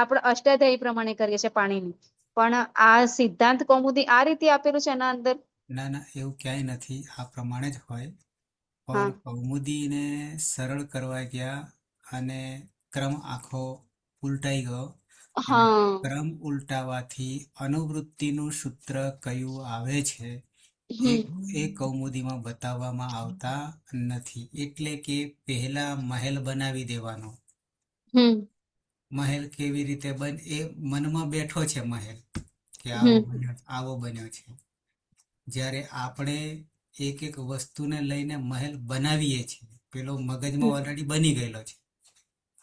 આપણે અષ્ટાધ્યાયી પ્રમાણે કરીએ છીએ પાણીની, પણ આ સિદ્ધાંત કૌમુદી આ રીતે આપેલું છે એના અંદર. ના ના, એવું ક્યાંય નથી, આ પ્રમાણે જ હોય. હા પણ કૌમુદીને સરળ કરવા ગયા અને ક્રમ આખો ઉલટાઈ ગયો, અને હા ક્રમ ઉલટાવાથી અનુવૃત્તિનું સૂત્ર કયું આવે છે હમ એ કૌમુદીમાં બતાવવામાં આવતા નથી. એટલે કે પહેલા મહેલ બનાવી દેવાનો. હમ મહેલ કેવી રીતે એ મનમાં બેઠો છે મહેલ, કે હમ આવો બન્યો છે. જ્યારે આપણે એક એક વસ્તુને લઈને મહેલ બનાવીએ છીએ, પેલો મગજમાં ઓલરેડી બની ગયેલો છે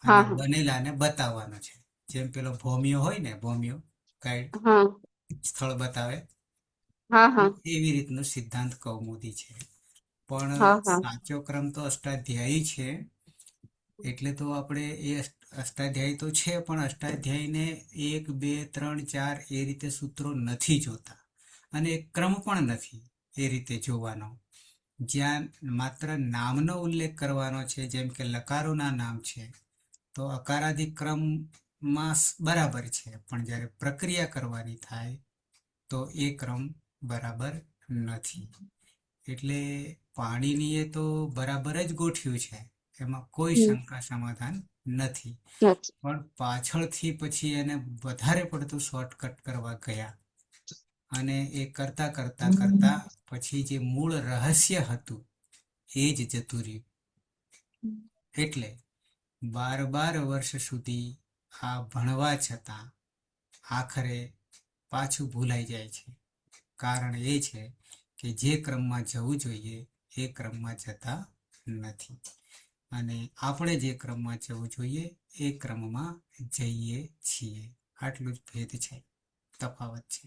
હા અને હા બનેલાને બતાવવાનો છે. જેમ પેલો ભોમિયો હોય ને, ભોમિયો ગાઈડ હા સ્થળ બતાવે, હા હા એવી રીતનો સિદ્ધાંત કૌમુદી છે. પણ હા હા સાચો ક્રમ તો અષ્ટાધ્યાયી છે. એટલે તો આપણે એ અષ્ટાધ્યાયી તો છે, પણ અષ્ટાધ્યાયીને 1, 2, 3, 4 એ રીતે સૂત્રો નથી જોતા, અને એક ક્રમ પણ નથી એ રીતે જોવાનો. જ્યાં માત્ર નામનો ઉલ્લેખ કરવાનો છે, જેમ કે લકારોના નામ છે, તો અકારાદિ ક્રમમાં બરાબર છે, પણ જ્યારે પ્રક્રિયા કરવાની થાય તો એ ક્રમ બરાબર નથી. એટલે પાણીનીએ તો બરાબર જ ગોઠવ્યું છે, એમાં કોઈ શંકા સમાધાન નથી. નથી. પણ પાછળથી પછી એને વધારે પડતું શોર્ટકટ કરવા ગયા, અને એ કરતા કરતા કરતા પછી જે મૂળ રહસ્ય હતું એ જ જતું રહ્યું. એટલે 12 વર્ષ સુધી આ ભણવા છતાં આખરે પાછું ભૂલાઈ જાય છે. કારણ એ છે કે જે ક્રમમાં જવું જોઈએ એ ક્રમમાં જતા નથી, અને આપણે જે ક્રમમાં જવું જોઈએ એ ક્રમમાં જઈએ છીએ. આટલું જ ભેદ છે, તફાવત છે.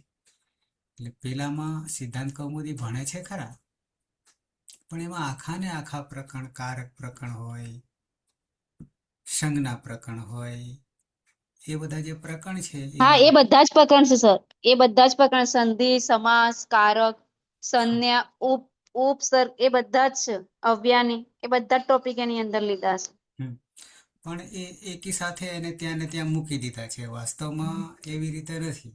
એટલે પેલામાં સિદ્ધાંત કૌમુદી ભણે છે ખરા, પણ એમાં આખા ને આખા પ્રકરણ, કારક પ્રકરણ હોય, સંજ્ઞા પ્રકરણ હોય, એ બધા જે પ્રકરણ છે હા, એમાં એ બધા જ પ્રકરણ છે સર. એ બધા જ પ્રકરણ, સંધિ, સમાસ, કારક, સંજ્ઞા, ઉપસર્ગ, એ બધા જ છે. અવ્યાની, એ બધા જ ટોપિક એની અંદર લીધા છે. પણ એ એકી સાથે એને ત્યાં ને ત્યાં મૂકી દીધા છે. વાસ્તવમાં એવી રીતે નથી,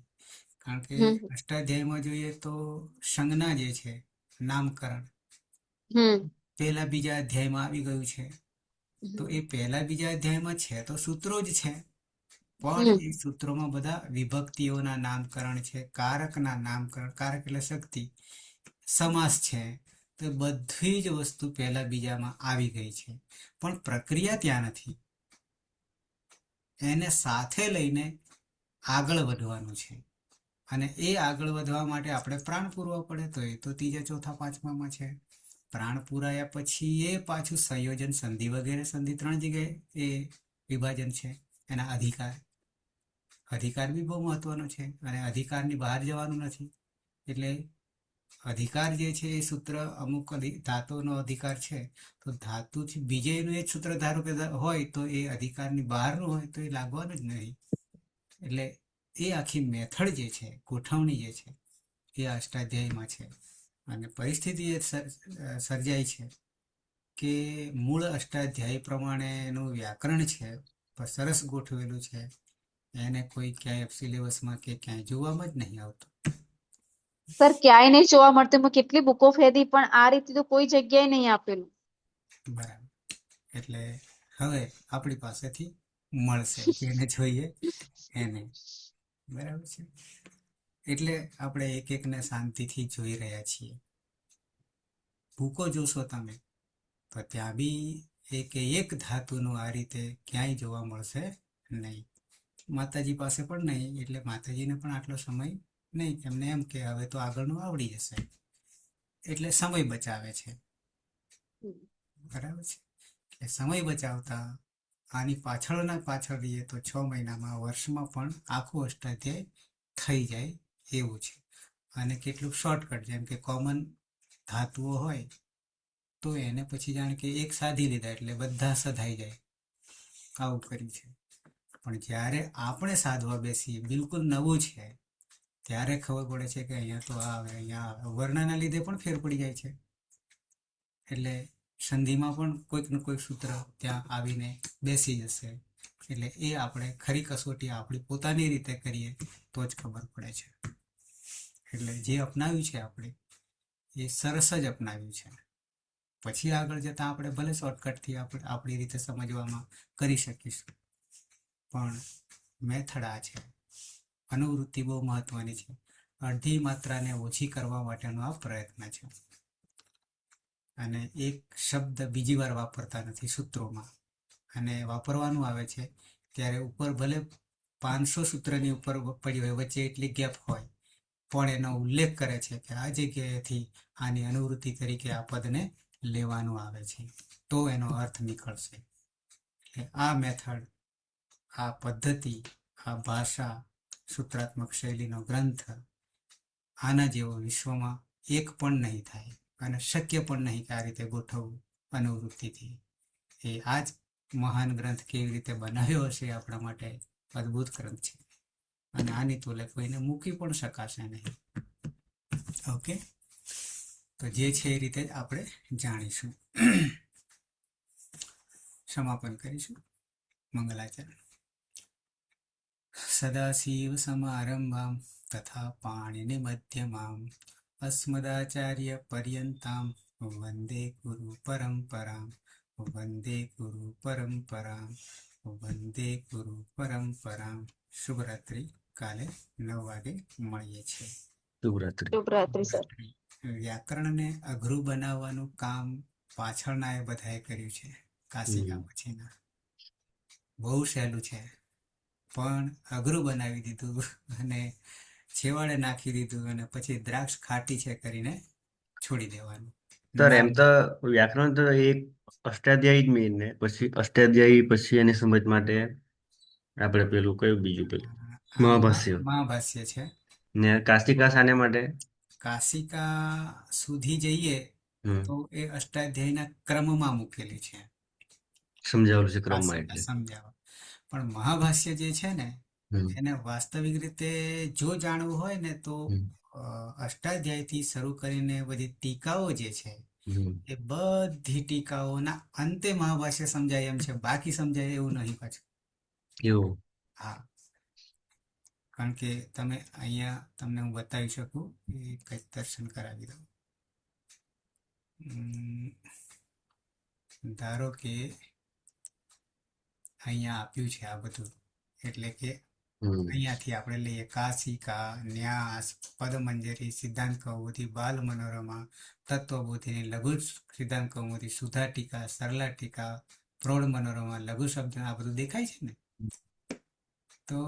કારણ કે અષ્ટાધ્યાયમાં જોઈએ તો સંજ્ઞા જે છે, નામકરણ, પહેલા બીજા અધ્યાયમાં આવી ગયું છે. તો એ પહેલા બીજા અધ્યાયમાં છે તો સૂત્રો જ છે, પણ એ સૂત્રોમાં બધા વિભક્તિઓના નામકરણ છે, કારકના નામકરણ, કારક એટલે શક્તિ, સમાસ છે, તો બધી જ વસ્તુ પહેલા બીજામાં આવી ગઈ છે. પણ પ્રક્રિયા ત્યાં નથી. એને સાથે લઈને આગળ વધવાનું છે, અને એ આગળ વધવા માટે આપણે પ્રાણ પૂરવા પડે. તો એ તો ત્રીજા, ચોથા, પાંચમામાં છે. પ્રાણ પુરાયા પછી એ પાછું સંયોજન, સંધિ વગેરે, સંધિ 3 જગ્યાએ એ વિભાજન છે. એના અધિકાર બી બહુ મહત્વનો છે, અને અધિકારની બહાર જવાનું નથી. એટલે અધિકાર જે છે એ સૂત્ર અમુક ધાતુનો અધિકાર છે, તો ધાતુથી બીજેનું એ સૂત્ર ધારો કે હોય તો એ અધિકારની બહારનું હોય તો એ લાગવાનું જ નહીં. એટલે એ આખી મેથડ જે છે, ગોઠવણી જે છે, એ અષ્ટાધ્યાયીમાં છે. અને પરિસ્થિતિ એ સર્જાય છે કે મૂળ અષ્ટાધ્યાયી પ્રમાણેનું વ્યાકરણ છે, પણ સરસ ગોઠવેલું છે, એને કોઈ ક્યાંય સિલેબસમાં કે ક્યાંય જોવામાં જ નહીં આવતું. સર, ક્યાંય નહીં જોવા મળતું. મેં કેટલી બુકો ફેરી, પણ આ રીતે તો કોઈ જગ્યાએ નહીં આપેલું. બરાબર. એટલે હવે આપણી પાસેથી મળશે, જેને જોઈએ એને. બરાબર છે. એટલે આપણે એક એકને શાંતિથી જોઈ રહ્યા છીએ. બુકો જોશો તમે તો ત્યાં બી એક ધાતુનું આ રીતે ક્યાંય જોવા મળશે નહીં. માતાજી પાસે પણ નહીં, એટલે માતાજીને પણ આટલો સમય નહીં. એમને એમ કે હવે તો આગળનું આવડી જશે, એટલે સમય બચાવે છે. બરાબર છે. એટલે સમય બચાવતા આની પાછળ રહીએ તો 6 મહિનામાં, વર્ષમાં પણ આખું અષ્ટાધ્યાય થઈ જાય એવું છે. અને કેટલુંક શોર્ટકટ, જેમ કે કોમન ધાતુઓ હોય તો એને પછી જાણે કે એક સાધી લીધા એટલે બધા સધાઈ જાય, આવું કર્યું છે. પણ જ્યારે આપણે સાધવા બેસીએ, બિલકુલ નવું છે, ત્યારે ખબર પડે છે કે અહીંયા તો આવે, અહીંયા આવે. વર્ણના લીધે પણ ફેર પડી જાય છે. એટલે સંધિમાં પણ કોઈકનું કોઈક સૂત્ર ત્યાં આવીને બેસી જશે. એટલે એ આપણે ખરી કસોટી આપણી પોતાની રીતે કરીએ તો જ ખબર પડે છે. એટલે જે અપનાવ્યું છે આપણે, એ સરસ જ અપનાવ્યું છે. પછી આગળ જતાં આપણે ભલે શોર્ટકટથી આપણી રીતે સમજવામાં કરી શકીશું, પણ મેથડ આ છે. અનુવૃત્તિ બહુ મહત્વની છે. અડધી માત્રાને ઓછી કરવા માટેનો આ પ્રયત્ન છે. અને એક શબ્દ બીજી વાર વાપરતા નથી સૂત્રોમાં, અને વાપરવાનું આવે છે ત્યારે ઉપર ભલે 500 સૂત્રની ઉપર પડી હોય, વચ્ચે એટલી ગેપ હોય, પણ એનો ઉલ્લેખ કરે છે કે આ જગ્યાએથી આની અનુવૃત્તિ તરીકે આ પદને લેવાનું આવે છે તો એનો અર્થ નીકળશે. એટલે આ મેથડ, આ પદ્ધતિ, આ ભાષા, સૂત્રાત્મક શૈલીનો ગ્રંથ આના જેવો વિશ્વમાં એક પણ નહીં થાય અને શક્ય પણ નહીં કે આ રીતે ગોઠવવું અનુવૃત્તિથી. એ આ જ મહાન ગ્રંથ કેવી રીતે બનાવ્યો હશે એ આપણા માટે અદ્ભુત ગ્રંથ છે અને આની તોલે કોઈને મૂકી પણ શકાશે નહીં. ઓકે, તો જે છે એ રીતે જ આપણે જાણીશું. સમાપન કરીશું. મંગલાચરણ. સદાશિવ સમારંભામ તથા પાણિનિ મધ્યમામ અસ્મદાચાર્ય પર્યંતામ વંદે ગુરુ પરંપરામ વંદે ગુરુ પરંપરામ વંદે ગુરુ પરંપરામ. શુભરાત્રિ. કાલે 9 વાગે મળીએ છીએ. શુભરાત્રિ. શુભરાત્રી સર. વ્યાકરણને અઘરું બનાવવાનું કામ પાછળના એ બધાએ કર્યું છે. કાશિકા પછીના બહુ સહેલું છે પણ અઘરું બનાવી દીધું અને છેવાડે નાખી દીધું અને પછી દ્રાક્ષ ખાટી છે કરીને છોડી દેવાનું. સર એમ તો વ્યાકરણ તો એક અષ્ટાધ્યાયી જ મેઇન ને પછી અષ્ટાધ્યાયી પછી એની સમજ માટે આપણે પેલું કયું બીજું પેલું મહાભાષ્ય મહાભાષ્ય છે. ને કાશિકા શાને માટે? કાશિકા સુધી જઈએ તો એ અષ્ટાધ્યાયીના ક્રમમાં મૂકેલી છે, સમજાવેલું છે ક્રમમાં એટલે સમજાવવા. પણ મહાભાષ્ય જે છે ને એને વાસ્તવિક રીતે જો જાણવું હોય ને તો અષ્ટાધ્યાયથી શરૂ કરીને બધી ટીકાઓ જે છે એ બધી ટીકાઓના અંતે મહાભાષ્ય સમજાય એમ છે, બાકી સમજાય એવું નહીં પાછું. એવું? હા, કારણ કે તમે અહીંયા તમને હું બતાવી શકું એ કંઈક દર્શન કરાવી દઉં. ધારો કે અહીંયા આપ્યું છે આ બધું, એટલે કે અહીંયાથી આપણે લઈએ કાશિકા, ન્યાસ, પદમંજરી, સિદ્ધાંત કૌમુદી, બાલ મનોરમા, તત્વબોધિની, લઘુ સિદ્ધાંત કૌમુદી, સુધા ટીકા, સરલા ટીકા, પ્રૌઢ મનોરમા, લઘુ શબ્દ, આ બધું દેખાય છે ને. તો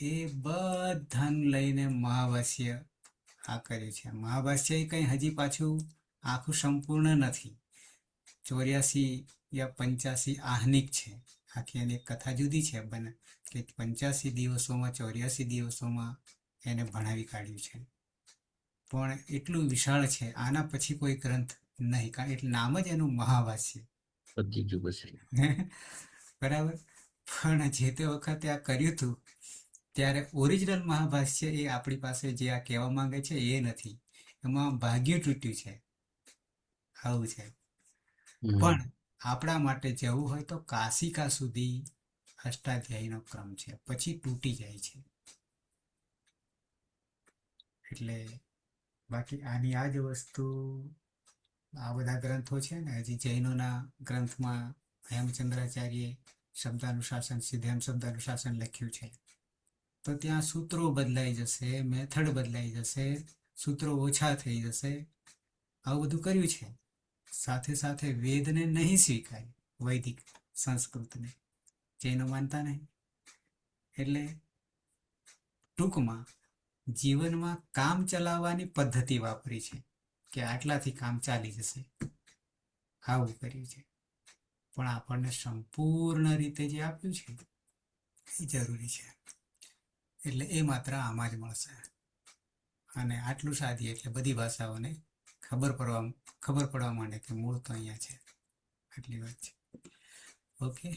એ બધાને લઈને મહાભાષ્ય આ કર્યું છે. મહાભાષ્ય એ કંઈ હજી પાછું આખું સંપૂર્ણ નથી. 84 યા 85 આહ્નિક છે. આખી એની કથા જુદી છે બને કે 85 દિવસોમાં 84 દિવસોમાં એને ભણાવી કાઢ્યું છે. પણ એટલું વિશાળ છે, આના પછી કોઈ ગ્રંથ નહીં, કારણ એટલે નામ જ એનું મહાભાષ્ય. બરાબર. પણ જે તે વખતે આ કર્યું હતું ત્યારે ઓરિજિનલ મહાભાષ્ય એ આપણી પાસે જે આ કહેવા માંગે છે એ નથી, એમાં ભાગ્ય તૂટ્યું છે. આવું છે. પણ આપણા માટે જવું હોય તો કાશિકા સુધી અષ્ટાધ્યાયીનો ક્રમ છે, પછી તૂટી જાય છે. એટલે બાકી આની આ જ વસ્તુ આ બધા ગ્રંથો છે ને, હજી જૈનોના ગ્રંથમાં હેમચંદ્રાચાર્યે શબ્દાનુશાસન, સિદ્ધાંત શબ્દાનુશાસન લખ્યું છે. તો ત્યાં સૂત્રો બદલાઈ જશે, મેથડ બદલાઈ જશે, સૂત્રો ઓછા થઈ જશે, આવું બધું કર્યું છે. સાથે સાથે વેદને નહીં સ્વીકાર્યું, વૈદિક સંસ્કૃતને જૈનો માનતા નહીં. એટલે ટૂંકમાં જીવનમાં કામ ચલાવવાની પદ્ધતિ વાપરી છે કે આટલાથી કામ ચાલી જશે, આવું કર્યું છે. પણ આપણને સંપૂર્ણ રીતે જે આપ્યું છે એ જરૂરી છે. એટલે એ માત્ર આમાં જ મળશે. અને આટલું સાધીએ એટલે બધી ભાષાઓને ખબર પડવા માંડે કે મૂળ તો અહીંયા છે. આટલી વાત છે. ઓકે.